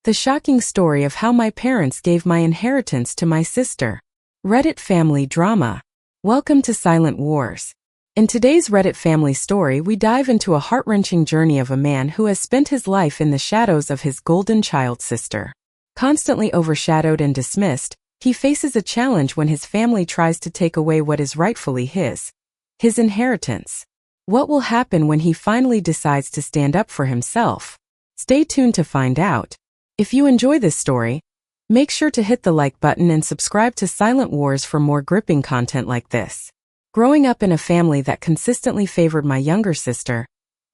The shocking story of how my parents gave my inheritance to my sister. Reddit family drama. Welcome to Silent Wars. In today's Reddit family story, we dive into a heart-wrenching journey of a man who has spent his life in the shadows of his golden child sister. Constantly overshadowed and dismissed, he faces a challenge when his family tries to take away what is rightfully his inheritance. What will happen when he finally decides to stand up for himself? Stay tuned to find out. If you enjoy this story, make sure to hit the like button and subscribe to Silent Wars for more gripping content like this. Growing up in a family that consistently favored my younger sister,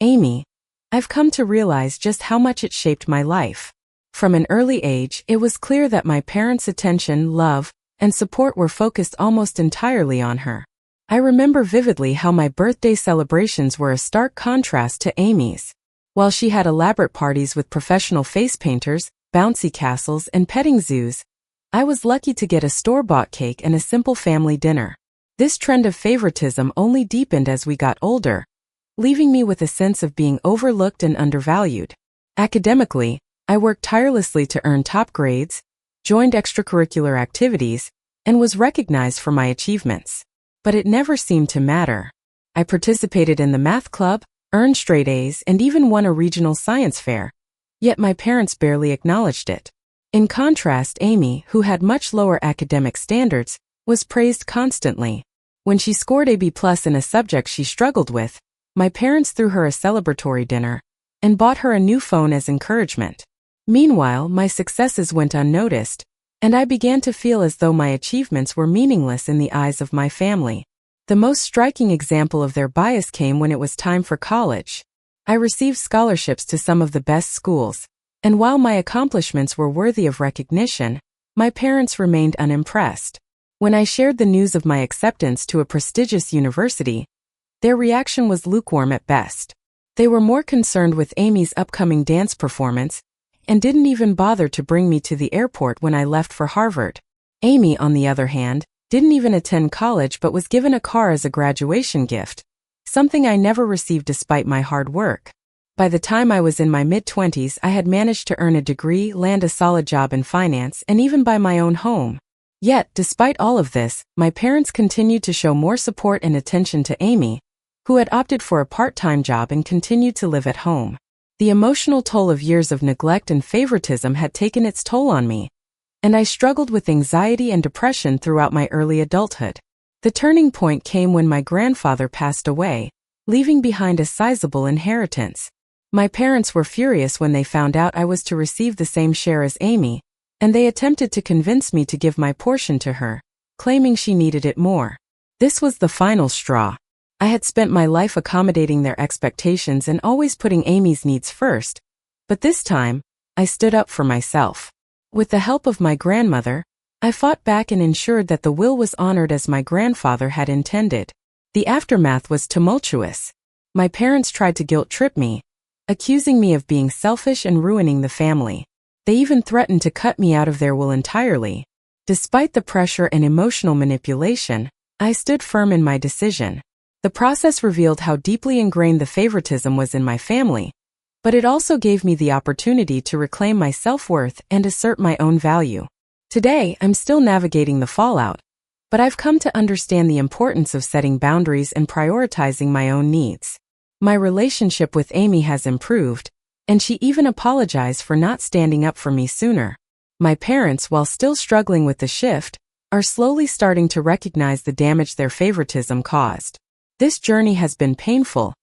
Amy, I've come to realize just how much it shaped my life. From an early age, it was clear that my parents' attention, love, and support were focused almost entirely on her. I remember vividly how my birthday celebrations were a stark contrast to Amy's. While she had elaborate parties with professional face painters, bouncy castles, and petting zoos, I was lucky to get a store-bought cake and a simple family dinner. This trend of favoritism only deepened as we got older, leaving me with a sense of being overlooked and undervalued. Academically, I worked tirelessly to earn top grades, joined extracurricular activities, and was recognized for my achievements. But it never seemed to matter. I participated in the math club, earned straight A's, and even won a regional science fair. Yet my parents barely acknowledged it. In contrast, Amy, who had much lower academic standards, was praised constantly. When she scored a B+ in a subject she struggled with, my parents threw her a celebratory dinner and bought her a new phone as encouragement. Meanwhile, my successes went unnoticed, and I began to feel as though my achievements were meaningless in the eyes of my family. The most striking example of their bias came when it was time for college. I received scholarships to some of the best schools, and while my accomplishments were worthy of recognition, my parents remained unimpressed. When I shared the news of my acceptance to a prestigious university, their reaction was lukewarm at best. They were more concerned with Amy's upcoming dance performance and didn't even bother to bring me to the airport when I left for Harvard. Amy, on the other hand, didn't even attend college but was given a car as a graduation gift, something I never received despite my hard work. By the time I was in my mid-20s, I had managed to earn a degree, land a solid job in finance, and even buy my own home. Yet, despite all of this, my parents continued to show more support and attention to Amy, who had opted for a part-time job and continued to live at home. The emotional toll of years of neglect and favoritism had taken its toll on me, and I struggled with anxiety and depression throughout my early adulthood. The turning point came when my grandfather passed away, leaving behind a sizable inheritance. My parents were furious when they found out I was to receive the same share as Amy, and they attempted to convince me to give my portion to her, claiming she needed it more. This was the final straw. I had spent my life accommodating their expectations and always putting Amy's needs first, but this time, I stood up for myself. With the help of my grandmother, I fought back and ensured that the will was honored as my grandfather had intended. The aftermath was tumultuous. My parents tried to guilt-trip me, accusing me of being selfish and ruining the family. They even threatened to cut me out of their will entirely. Despite the pressure and emotional manipulation, I stood firm in my decision. The process revealed how deeply ingrained the favoritism was in my family, but it also gave me the opportunity to reclaim my self-worth and assert my own value. Today, I'm still navigating the fallout, but I've come to understand the importance of setting boundaries and prioritizing my own needs. My relationship with Amy has improved, and she even apologized for not standing up for me sooner. My parents, while still struggling with the shift, are slowly starting to recognize the damage their favoritism caused. This journey has been painful,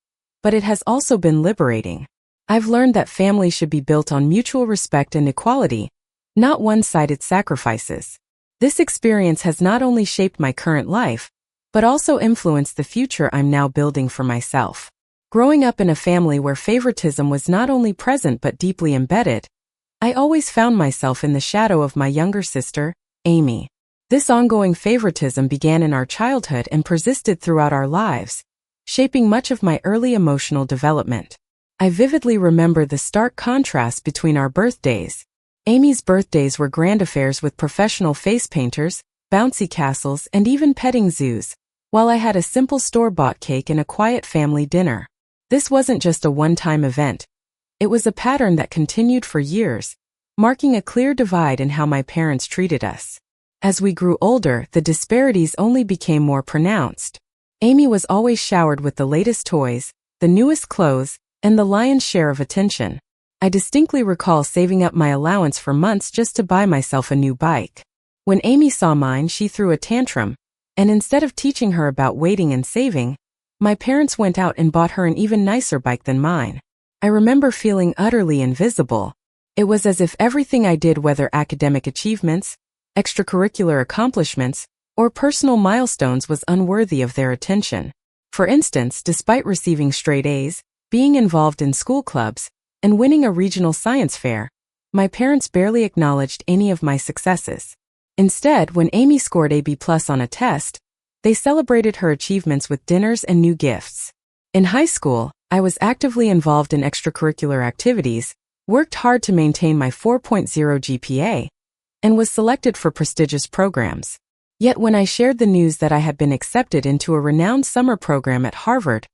but it has also been liberating. I've learned that family should be built on mutual respect and equality, not one-sided sacrifices. This experience has not only shaped my current life, but also influenced the future I'm now building for myself. Growing up in a family where favoritism was not only present but deeply embedded, I always found myself in the shadow of my younger sister, Amy. This ongoing favoritism began in our childhood and persisted throughout our lives, shaping much of my early emotional development. I vividly remember the stark contrast between our birthdays. Amy's birthdays were grand affairs with professional face painters, bouncy castles, and even petting zoos, while I had a simple store-bought cake and a quiet family dinner. This wasn't just a one-time event. It was a pattern that continued for years, marking a clear divide in how my parents treated us. As we grew older, the disparities only became more pronounced. Amy was always showered with the latest toys, the newest clothes, and the lion's share of attention. I distinctly recall saving up my allowance for months just to buy myself a new bike. When Amy saw mine, she threw a tantrum, and instead of teaching her about waiting and saving, my parents went out and bought her an even nicer bike than mine. I remember feeling utterly invisible. It was as if everything I did, whether academic achievements, extracurricular accomplishments, or personal milestones, was unworthy of their attention. For instance, despite receiving straight A's, being involved in school clubs, and winning a regional science fair, my parents barely acknowledged any of my successes. Instead, when Amy scored a B+ on a test, they celebrated her achievements with dinners and new gifts. In high school, I was actively involved in extracurricular activities, worked hard to maintain my 4.0 GPA, and was selected for prestigious programs. Yet when I shared the news that I had been accepted into a renowned summer program at Harvard,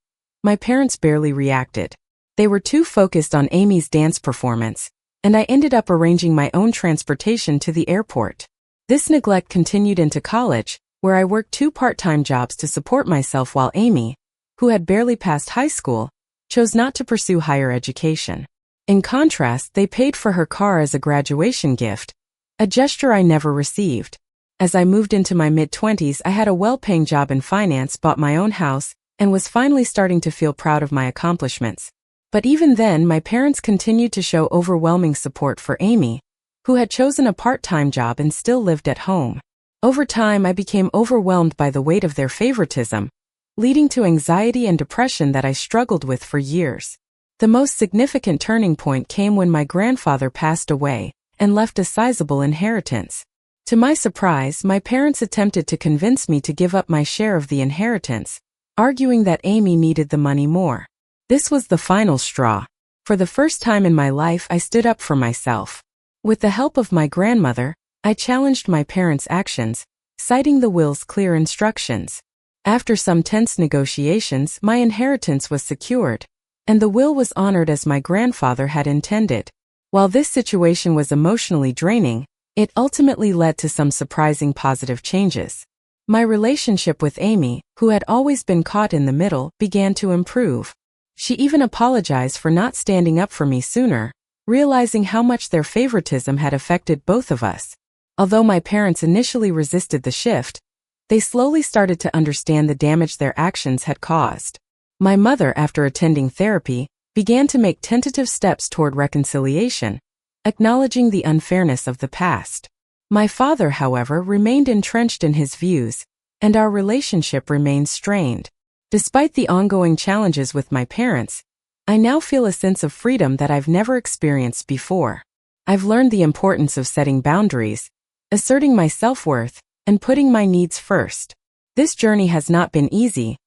my parents barely reacted. They were too focused on Amy's dance performance, and I ended up arranging my own transportation to the airport. This neglect continued into college, where I worked 2 part-time jobs to support myself while Amy, who had barely passed high school, chose not to pursue higher education. In contrast, they paid for her car as a graduation gift, a gesture I never received. As I moved into my mid-20s, I had a well-paying job in finance, bought my own house, and was finally starting to feel proud of my accomplishments. But even then, my parents continued to show overwhelming support for Amy, who had chosen a part-time job and still lived at home. Over time, I became overwhelmed by the weight of their favoritism, leading to anxiety and depression that I struggled with for years. The most significant turning point came when my grandfather passed away and left a sizable inheritance. To my surprise, my parents attempted to convince me to give up my share of the inheritance, arguing that Amy needed the money more. This was the final straw. For the first time in my life, I stood up for myself. With the help of my grandmother, I challenged my parents' actions, citing the will's clear instructions. After some tense negotiations, my inheritance was secured, and the will was honored as my grandfather had intended. While this situation was emotionally draining, it ultimately led to some surprising positive changes. My relationship with Amy, who had always been caught in the middle, began to improve. She even apologized for not standing up for me sooner, realizing how much their favoritism had affected both of us. Although my parents initially resisted the shift, they slowly started to understand the damage their actions had caused. My mother, after attending therapy, began to make tentative steps toward reconciliation, acknowledging the unfairness of the past. My father, however, remained entrenched in his views, and our relationship remained strained. Despite the ongoing challenges with my parents, I now feel a sense of freedom that I've never experienced before. I've learned the importance of setting boundaries, asserting my self-worth, and putting my needs first. This journey has not been easy,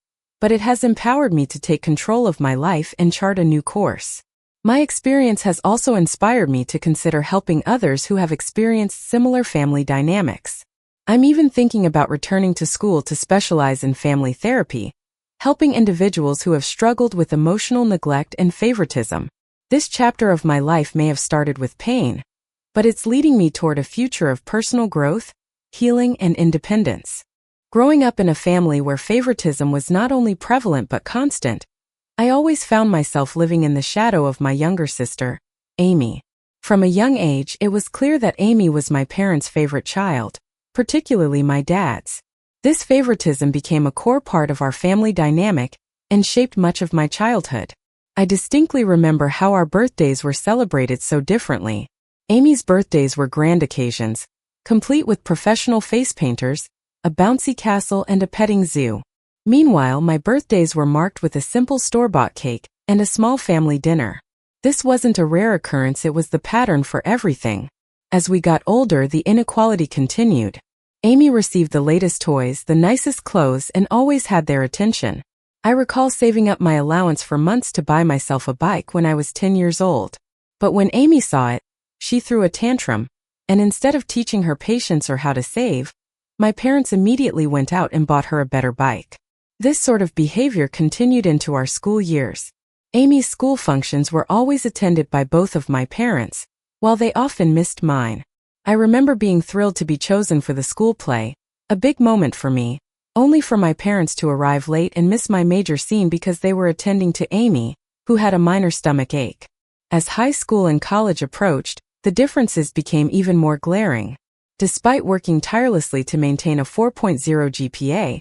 but it has empowered me to take control of my life and chart a new course. My experience has also inspired me to consider helping others who have experienced similar family dynamics. I'm even thinking about returning to school to specialize in family therapy, helping individuals who have struggled with emotional neglect and favoritism. This chapter of my life may have started with pain, but it's leading me toward a future of personal growth, healing, and independence. Growing up in a family where favoritism was not only prevalent but constant, I always found myself living in the shadow of my younger sister, Amy. From a young age, it was clear that Amy was my parents' favorite child, particularly my dad's. This favoritism became a core part of our family dynamic and shaped much of my childhood. I distinctly remember how our birthdays were celebrated so differently. Amy's birthdays were grand occasions, complete with professional face painters, a bouncy castle, and a petting zoo. Meanwhile, my birthdays were marked with a simple store-bought cake and a small family dinner. This wasn't a rare occurrence, it was the pattern for everything. As we got older, the inequality continued. Amy received the latest toys, the nicest clothes, and always had their attention. I recall saving up my allowance for months to buy myself a bike when I was 10 years old. But when Amy saw it, she threw a tantrum, and instead of teaching her patience or how to save, my parents immediately went out and bought her a better bike. This sort of behavior continued into our school years. Amy's school functions were always attended by both of my parents, while they often missed mine. I remember being thrilled to be chosen for the school play, a big moment for me, only for my parents to arrive late and miss my major scene because they were attending to Amy, who had a minor stomach ache. As high school and college approached, the differences became even more glaring. Despite working tirelessly to maintain a 4.0 GPA,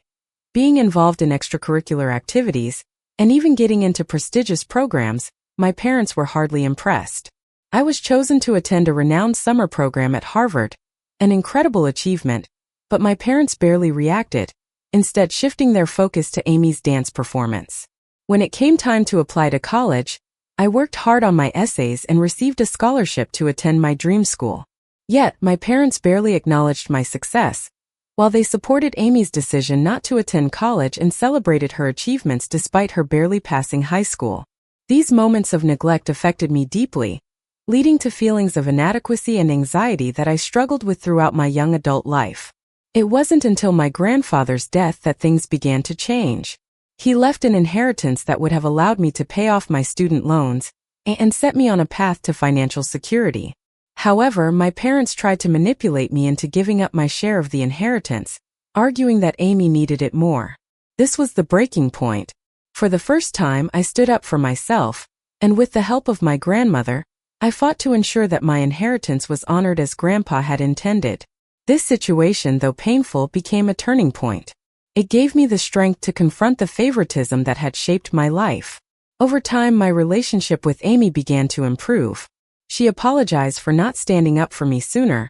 being involved in extracurricular activities, and even getting into prestigious programs, my parents were hardly impressed. I was chosen to attend a renowned summer program at Harvard, an incredible achievement, but my parents barely reacted, instead shifting their focus to Amy's dance performance. When it came time to apply to college, I worked hard on my essays and received a scholarship to attend my dream school. Yet, my parents barely acknowledged my success, while they supported Amy's decision not to attend college and celebrated her achievements despite her barely passing high school. These moments of neglect affected me deeply, leading to feelings of inadequacy and anxiety that I struggled with throughout my young adult life. It wasn't until my grandfather's death that things began to change. He left an inheritance that would have allowed me to pay off my student loans and set me on a path to financial security. However, my parents tried to manipulate me into giving up my share of the inheritance, arguing that Amy needed it more. This was the breaking point. For the first time, I stood up for myself, and with the help of my grandmother, I fought to ensure that my inheritance was honored as Grandpa had intended. This situation, though painful, became a turning point. It gave me the strength to confront the favoritism that had shaped my life. Over time, my relationship with Amy began to improve. She apologized for not standing up for me sooner,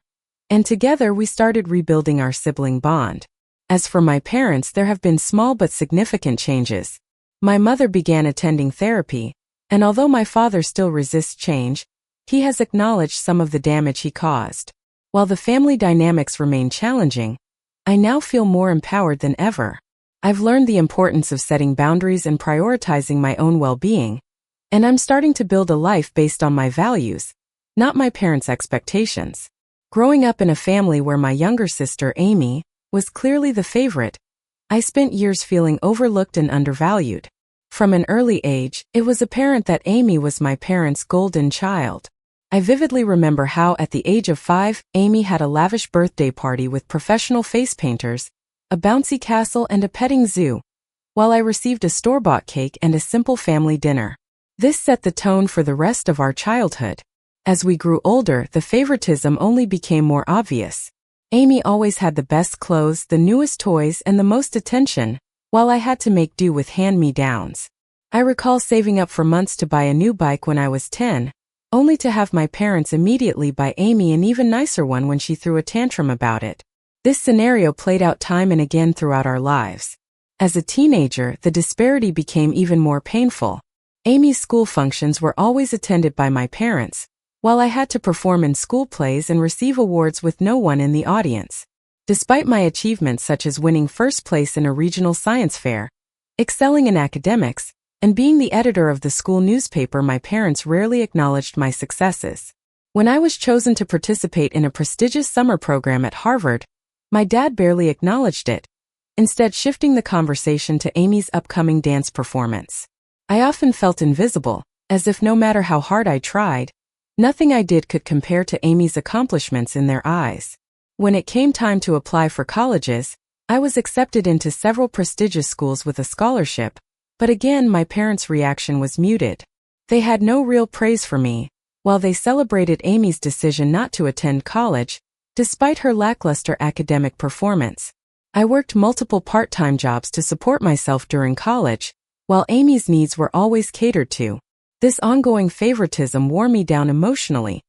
and together we started rebuilding our sibling bond. As for my parents, there have been small but significant changes. My mother began attending therapy, and although my father still resists change, he has acknowledged some of the damage he caused. While the family dynamics remain challenging, I now feel more empowered than ever. I've learned the importance of setting boundaries and prioritizing my own well-being, and I'm starting to build a life based on my values, not my parents' expectations. Growing up in a family where my younger sister, Amy, was clearly the favorite, I spent years feeling overlooked and undervalued. From an early age, it was apparent that Amy was my parents' golden child. I vividly remember how, at the age of 5, Amy had a lavish birthday party with professional face painters, a bouncy castle and a petting zoo, while I received a store-bought cake and a simple family dinner. This set the tone for the rest of our childhood. As we grew older, the favoritism only became more obvious. Amy always had the best clothes, the newest toys, and the most attention, while I had to make do with hand-me-downs. I recall saving up for months to buy a new bike when I was 10, only to have my parents immediately buy Amy an even nicer one when she threw a tantrum about it. This scenario played out time and again throughout our lives. As a teenager, the disparity became even more painful. Amy's school functions were always attended by my parents, while I had to perform in school plays and receive awards with no one in the audience. Despite my achievements such as winning first place in a regional science fair, excelling in academics, and being the editor of the school newspaper, my parents rarely acknowledged my successes. When I was chosen to participate in a prestigious summer program at Harvard, my dad barely acknowledged it, instead shifting the conversation to Amy's upcoming dance performance. I often felt invisible, as if no matter how hard I tried, nothing I did could compare to Amy's accomplishments in their eyes. When it came time to apply for colleges, I was accepted into several prestigious schools with a scholarship, but again my parents' reaction was muted. They had no real praise for me, while they celebrated Amy's decision not to attend college, despite her lackluster academic performance. I worked multiple part-time jobs to support myself during college, while Amy's needs were always catered to. This ongoing favoritism wore me down emotionally,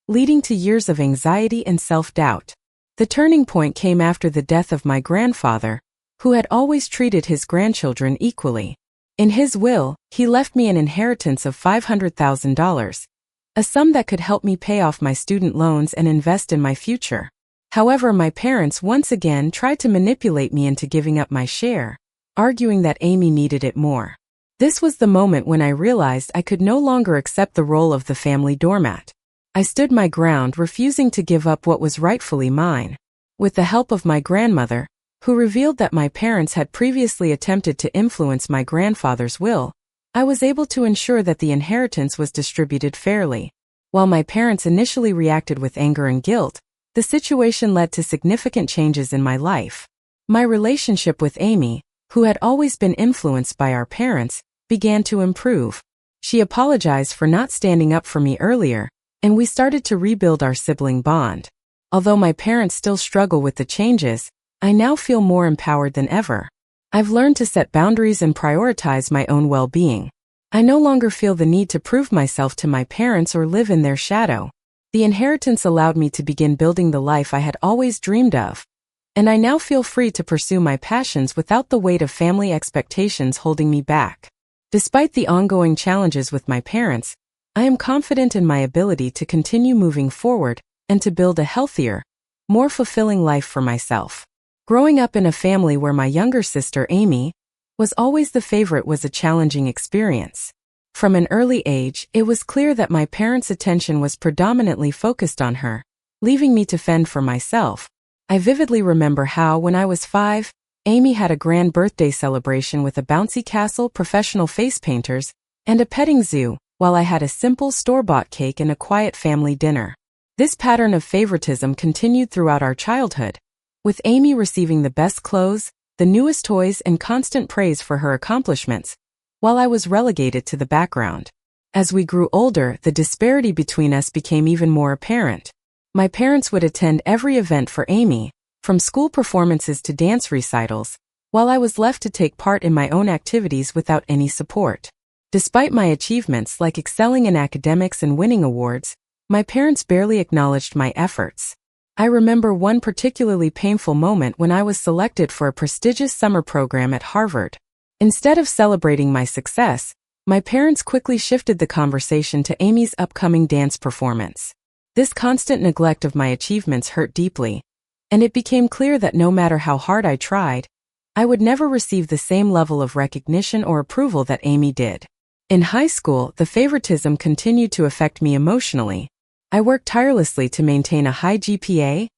leading to years of anxiety and self-doubt. The turning point came after the death of my grandfather, who had always treated his grandchildren equally. In his will, he left me an inheritance of $500,000, a sum that could help me pay off my student loans and invest in my future. However, my parents once again tried to manipulate me into giving up my share, arguing that Amy needed it more. This was the moment when I realized I could no longer accept the role of the family doormat. I stood my ground, refusing to give up what was rightfully mine. With the help of my grandmother, who revealed that my parents had previously attempted to influence my grandfather's will, I was able to ensure that the inheritance was distributed fairly. While my parents initially reacted with anger and guilt, the situation led to significant changes in my life. My relationship with Amy, who had always been influenced by our parents, began to improve. She apologized for not standing up for me earlier, and we started to rebuild our sibling bond. Although my parents still struggle with the changes, I now feel more empowered than ever. I've learned to set boundaries and prioritize my own well-being. I no longer feel the need to prove myself to my parents or live in their shadow. The inheritance allowed me to begin building the life I had always dreamed of, and I now feel free to pursue my passions without the weight of family expectations holding me back. Despite the ongoing challenges with my parents, I am confident in my ability to continue moving forward and to build a healthier, more fulfilling life for myself. Growing up in a family where my younger sister, Amy, was always the favorite was a challenging experience. From an early age, it was clear that my parents' attention was predominantly focused on her, leaving me to fend for myself. I vividly remember how, when I was 5, Amy had a grand birthday celebration with a bouncy castle, professional face painters, and a petting zoo, while I had a simple store-bought cake and a quiet family dinner. This pattern of favoritism continued throughout our childhood, with Amy receiving the best clothes, the newest toys, and constant praise for her accomplishments, while I was relegated to the background. As we grew older, the disparity between us became even more apparent. My parents would attend every event for Amy, from school performances to dance recitals, while I was left to take part in my own activities without any support. Despite my achievements like excelling in academics and winning awards, my parents barely acknowledged my efforts. I remember one particularly painful moment when I was selected for a prestigious summer program at Harvard. Instead of celebrating my success, my parents quickly shifted the conversation to Amy's upcoming dance performance. This constant neglect of my achievements hurt deeply, and it became clear that no matter how hard I tried, I would never receive the same level of recognition or approval that Amy did. In high school, the favoritism continued to affect me emotionally. I worked tirelessly to maintain a high GPA,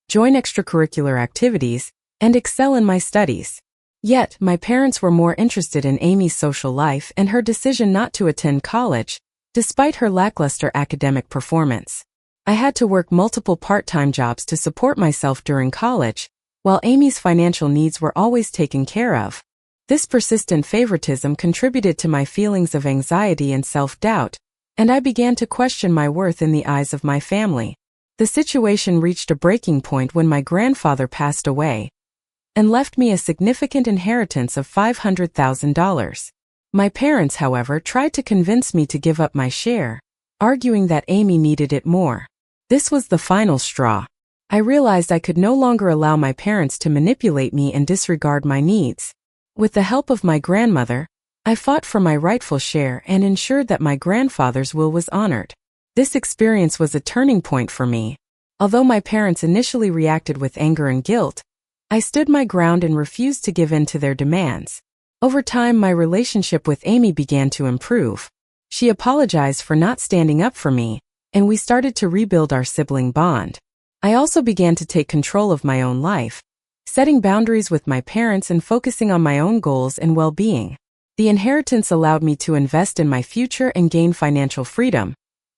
join extracurricular activities, and excel in my studies. Yet, my parents were more interested in Amy's social life and her decision not to attend college, despite her lackluster academic performance. I had to work multiple part-time jobs to support myself during college, while Amy's financial needs were always taken care of. This persistent favoritism contributed to my feelings of anxiety and self-doubt, and I began to question my worth in the eyes of my family. The situation reached a breaking point when my grandfather passed away and left me a significant inheritance of $500,000. My parents, however, tried to convince me to give up my share, arguing that Amy needed it more. This was the final straw. I realized I could no longer allow my parents to manipulate me and disregard my needs. With the help of my grandmother, I fought for my rightful share and ensured that my grandfather's will was honored. This experience was a turning point for me. Although my parents initially reacted with anger and guilt, I stood my ground and refused to give in to their demands. Over time, my relationship with Amy began to improve. She apologized for not standing up for me, and we started to rebuild our sibling bond. I also began to take control of my own life, setting boundaries with my parents and focusing on my own goals and well-being. The inheritance allowed me to invest in my future and gain financial freedom,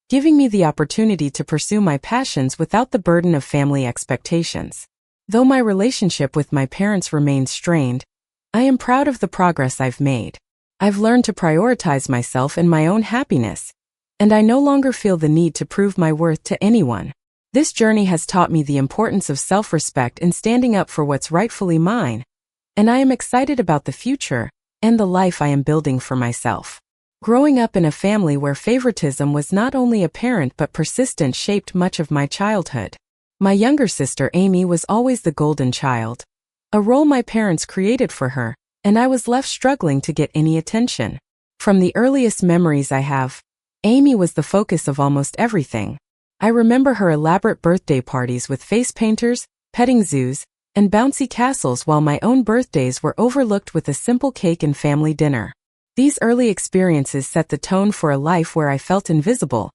giving me the opportunity to pursue my passions without the burden of family expectations. Though my relationship with my parents remains strained, I am proud of the progress I've made. I've learned to prioritize myself and my own happiness, and I no longer feel the need to prove my worth to anyone. This journey has taught me the importance of self-respect and standing up for what's rightfully mine, and I am excited about the future and the life I am building for myself. Growing up in a family where favoritism was not only apparent but persistent shaped much of my childhood. My younger sister Amy was always the golden child, a role my parents created for her, and I was left struggling to get any attention. From the earliest memories I have, Amy was the focus of almost everything. I remember her elaborate birthday parties with face painters, petting zoos, and bouncy castles, while my own birthdays were overlooked with a simple cake and family dinner. These early experiences set the tone for a life where I felt invisible,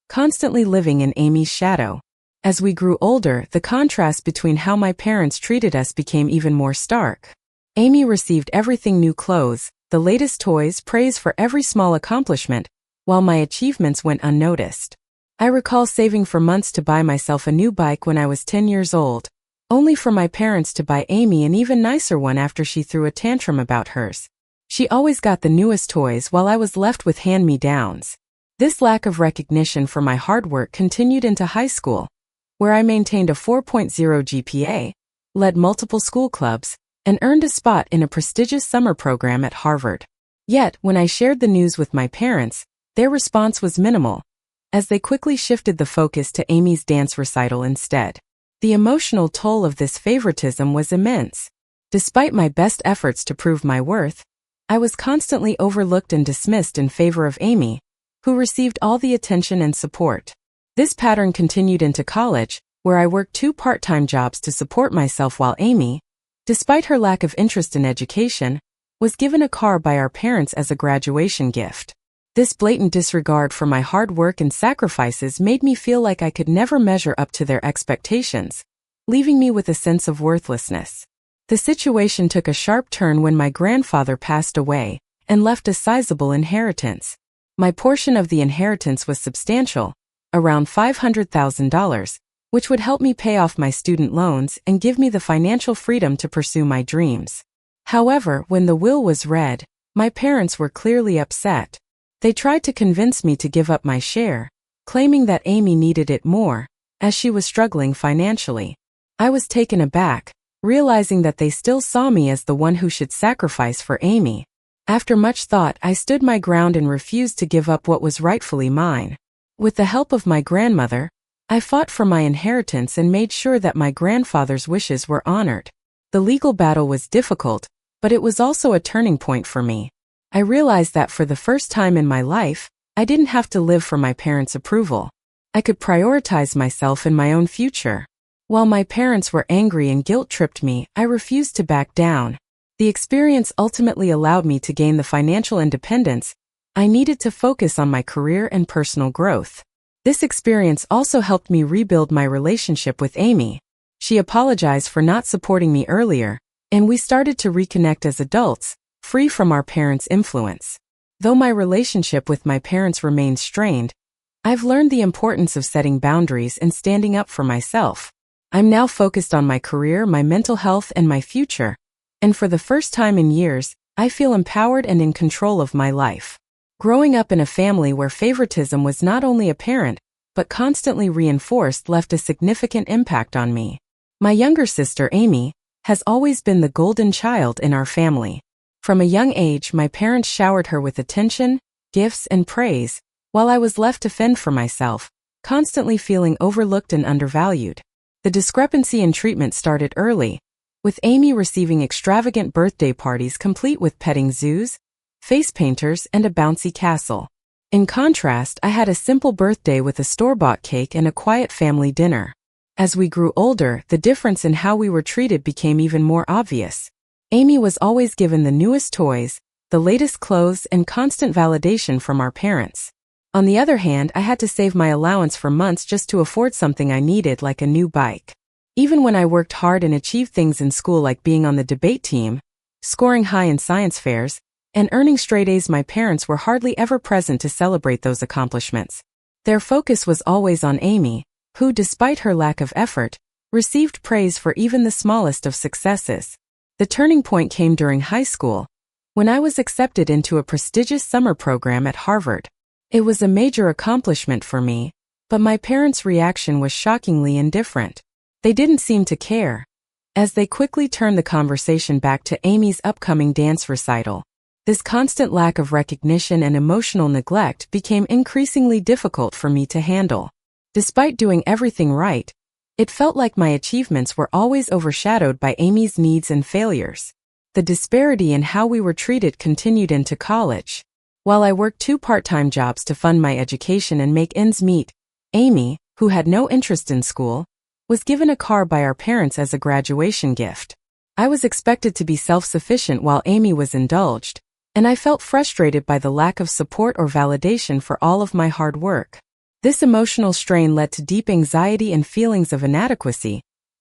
constantly living in Amy's shadow. As we grew older, the contrast between how my parents treated us became even more stark. Amy received everything: new clothes, the latest toys, praise for every small accomplishment, while my achievements went unnoticed. I recall saving for months to buy myself a new bike when I was 10 years old, only for my parents to buy Amy an even nicer one after she threw a tantrum about hers. She always got the newest toys while I was left with hand-me-downs. This lack of recognition for my hard work continued into high school, where I maintained a 4.0 GPA, led multiple school clubs, and earned a spot in a prestigious summer program at Harvard. Yet, when I shared the news with my parents, their response was minimal, as they quickly shifted the focus to Amy's dance recital instead. The emotional toll of this favoritism was immense. Despite my best efforts to prove my worth, I was constantly overlooked and dismissed in favor of Amy, who received all the attention and support. This pattern continued into college, where I worked 2 part-time jobs to support myself while Amy, despite her lack of interest in education, was given a car by our parents as a graduation gift. This blatant disregard for my hard work and sacrifices made me feel like I could never measure up to their expectations, leaving me with a sense of worthlessness. The situation took a sharp turn when my grandfather passed away and left a sizable inheritance. My portion of the inheritance was substantial, around $500,000, which would help me pay off my student loans and give me the financial freedom to pursue my dreams. However, when the will was read, my parents were clearly upset. They tried to convince me to give up my share, claiming that Amy needed it more, as she was struggling financially. I was taken aback, realizing that they still saw me as the one who should sacrifice for Amy. After much thought, I stood my ground and refused to give up what was rightfully mine. With the help of my grandmother, I fought for my inheritance and made sure that my grandfather's wishes were honored. The legal battle was difficult, but it was also a turning point for me. I realized that for the first time in my life, I didn't have to live for my parents' approval. I could prioritize myself and my own future. While my parents were angry and guilt-tripped me, I refused to back down. The experience ultimately allowed me to gain the financial independence I needed to focus on my career and personal growth. This experience also helped me rebuild my relationship with Amy. She apologized for not supporting me earlier, and we started to reconnect as adults, free from our parents' influence. Though my relationship with my parents remains strained, I've learned the importance of setting boundaries and standing up for myself. I'm now focused on my career, my mental health, and my future, and for the first time in years, I feel empowered and in control of my life. Growing up in a family where favoritism was not only apparent, but constantly reinforced left a significant impact on me. My younger sister, Amy, has always been the golden child in our family. From a young age, my parents showered her with attention, gifts, and praise, while I was left to fend for myself, constantly feeling overlooked and undervalued. The discrepancy in treatment started early, with Amy receiving extravagant birthday parties complete with petting zoos, face painters, and a bouncy castle. In contrast, I had a simple birthday with a store-bought cake and a quiet family dinner. As we grew older, the difference in how we were treated became even more obvious. Amy was always given the newest toys, the latest clothes, and constant validation from our parents. On the other hand, I had to save my allowance for months just to afford something I needed, like a new bike. Even when I worked hard and achieved things in school like being on the debate team, scoring high in science fairs, and earning straight A's, my parents were hardly ever present to celebrate those accomplishments. Their focus was always on Amy, who, despite her lack of effort, received praise for even the smallest of successes. The turning point came during high school, when I was accepted into a prestigious summer program at Harvard. It was a major accomplishment for me, but my parents' reaction was shockingly indifferent. They didn't seem to care, as they quickly turned the conversation back to Amy's upcoming dance recital. This constant lack of recognition and emotional neglect became increasingly difficult for me to handle. Despite doing everything right, it felt like my achievements were always overshadowed by Amy's needs and failures. The disparity in how we were treated continued into college. While I worked 2 part-time jobs to fund my education and make ends meet, Amy, who had no interest in school, was given a car by our parents as a graduation gift. I was expected to be self-sufficient while Amy was indulged, and I felt frustrated by the lack of support or validation for all of my hard work. This emotional strain led to deep anxiety and feelings of inadequacy,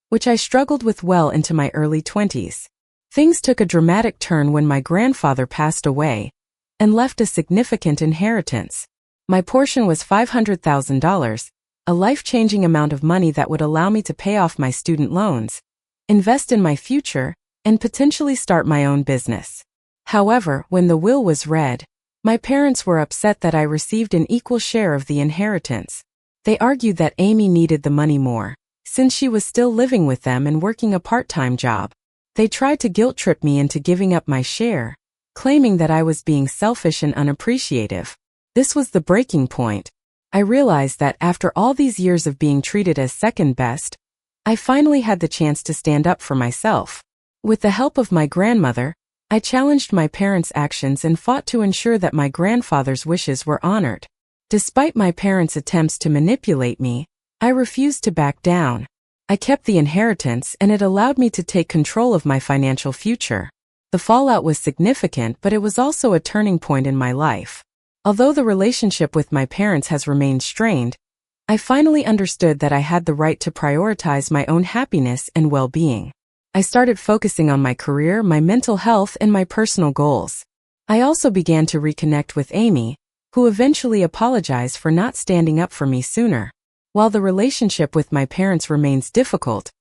which I struggled with well into my early 20s. Things took a dramatic turn when my grandfather passed away and left a significant inheritance. My portion was $500,000, a life-changing amount of money that would allow me to pay off my student loans, invest in my future, and potentially start my own business. However, when the will was read, my parents were upset that I received an equal share of the inheritance. They argued that Amy needed the money more, since she was still living with them and working a part-time job. They tried to guilt-trip me into giving up my share, claiming that I was being selfish and unappreciative. This was the breaking point. I realized that after all these years of being treated as second best, I finally had the chance to stand up for myself. With the help of my grandmother, I challenged my parents' actions and fought to ensure that my grandfather's wishes were honored. Despite my parents' attempts to manipulate me, I refused to back down. I kept the inheritance, and it allowed me to take control of my financial future. The fallout was significant, but it was also a turning point in my life. Although the relationship with my parents has remained strained, I finally understood that I had the right to prioritize my own happiness and well-being. I started focusing on my career, my mental health, and my personal goals. I also began to reconnect with Amy, who eventually apologized for not standing up for me sooner. While the relationship with my parents remains difficult,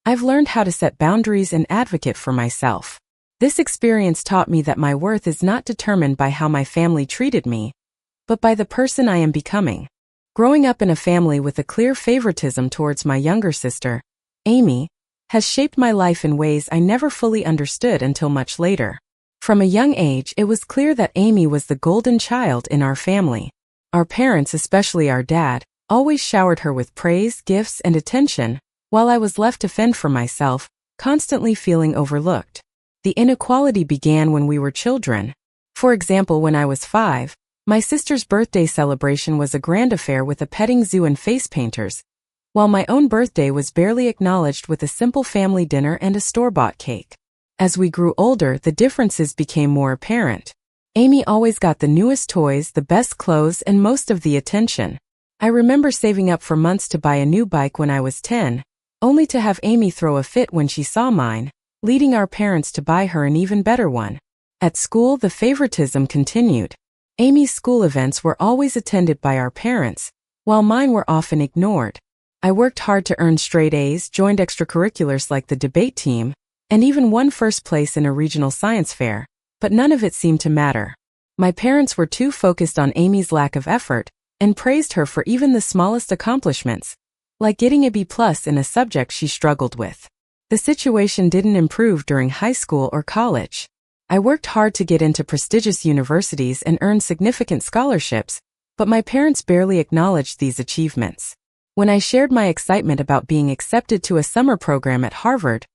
I've learned how to set boundaries and advocate for myself. This experience taught me that my worth is not determined by how my family treated me, but by the person I am becoming. Growing up in a family with a clear favoritism towards my younger sister, Amy, has shaped my life in ways I never fully understood until much later. From a young age, it was clear that Amy was the golden child in our family. Our parents, especially our dad, always showered her with praise, gifts, and attention, while I was left to fend for myself, constantly feeling overlooked. The inequality began when we were children. For example, when I was 5, my sister's birthday celebration was a grand affair with a petting zoo and face painters, while my own birthday was barely acknowledged with a simple family dinner and a store-bought cake. As we grew older, the differences became more apparent. Amy always got the newest toys, the best clothes, and most of the attention. I remember saving up for months to buy a new bike when I was 10, only to have Amy throw a fit when she saw mine, leading our parents to buy her an even better one. At school, the favoritism continued. Amy's school events were always attended by our parents, while mine were often ignored. I worked hard to earn straight A's, joined extracurriculars like the debate team, and even won first place in a regional science fair, but none of it seemed to matter. My parents were too focused on Amy's lack of effort, and praised her for even the smallest accomplishments, like getting a B+ in a subject she struggled with. The situation didn't improve during high school or college. I worked hard to get into prestigious universities and earn significant scholarships, but my parents barely acknowledged these achievements. When I shared my excitement about being accepted to a summer program at Harvard,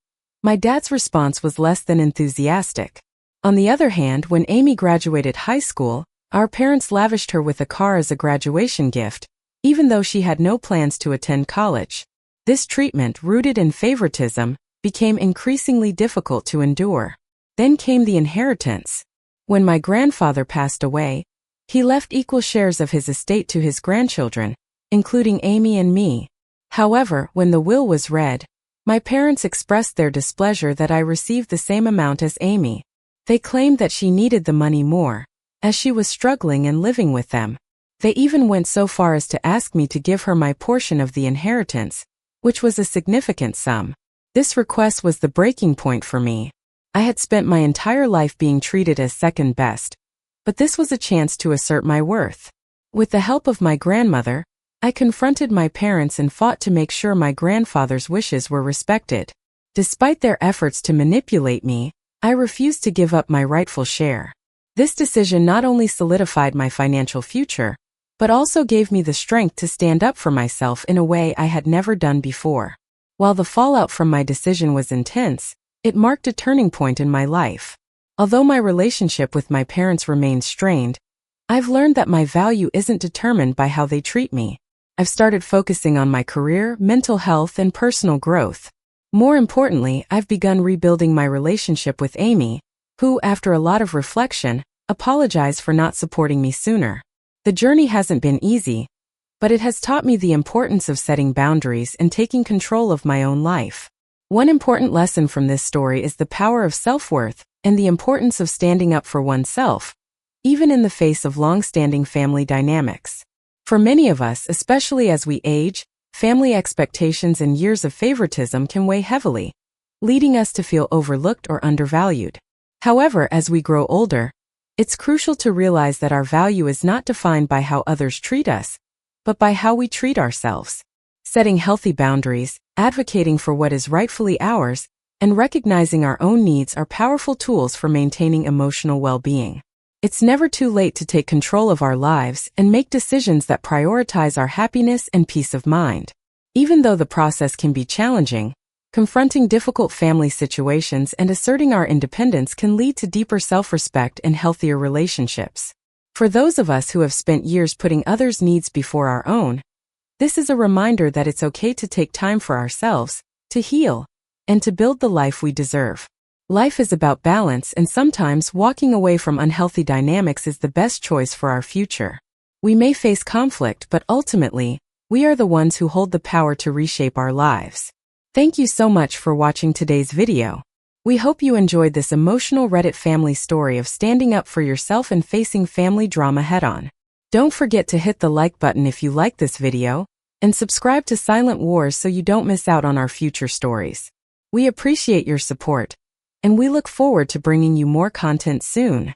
my dad's response was less than enthusiastic. On the other hand, when Amy graduated high school, our parents lavished her with a car as a graduation gift, even though she had no plans to attend college. This treatment, rooted in favoritism, became increasingly difficult to endure. Then came the inheritance. When my grandfather passed away, he left equal shares of his estate to his grandchildren, including Amy and me. However, when the will was read, my parents expressed their displeasure that I received the same amount as Amy. They claimed that she needed the money more, as she was struggling and living with them. They even went so far as to ask me to give her my portion of the inheritance, which was a significant sum. This request was the breaking point for me. I had spent my entire life being treated as second best, but this was a chance to assert my worth. With the help of my grandmother, I confronted my parents and fought to make sure my grandfather's wishes were respected. Despite their efforts to manipulate me, I refused to give up my rightful share. This decision not only solidified my financial future, but also gave me the strength to stand up for myself in a way I had never done before. While the fallout from my decision was intense, it marked a turning point in my life. Although my relationship with my parents remains strained, I've learned that my value isn't determined by how they treat me. I've started focusing on my career, mental health, and personal growth. More importantly, I've begun rebuilding my relationship with Amy, who, after a lot of reflection, apologized for not supporting me sooner. The journey hasn't been easy, but it has taught me the importance of setting boundaries and taking control of my own life. One important lesson from this story is the power of self-worth and the importance of standing up for oneself, even in the face of long-standing family dynamics. For many of us, especially as we age, family expectations and years of favoritism can weigh heavily, leading us to feel overlooked or undervalued. However, as we grow older, it's crucial to realize that our value is not defined by how others treat us, but by how we treat ourselves. Setting healthy boundaries, advocating for what is rightfully ours, and recognizing our own needs are powerful tools for maintaining emotional well-being. It's never too late to take control of our lives and make decisions that prioritize our happiness and peace of mind. Even though the process can be challenging, confronting difficult family situations and asserting our independence can lead to deeper self-respect and healthier relationships. For those of us who have spent years putting others' needs before our own, this is a reminder that it's okay to take time for ourselves, to heal, and to build the life we deserve. Life is about balance, and sometimes walking away from unhealthy dynamics is the best choice for our future. We may face conflict, but ultimately, we are the ones who hold the power to reshape our lives. Thank you so much for watching today's video. We hope you enjoyed this emotional Reddit family story of standing up for yourself and facing family drama head-on. Don't forget to hit the like button if you like this video, and subscribe to Silent Wars so you don't miss out on our future stories. We appreciate your support, and we look forward to bringing you more content soon.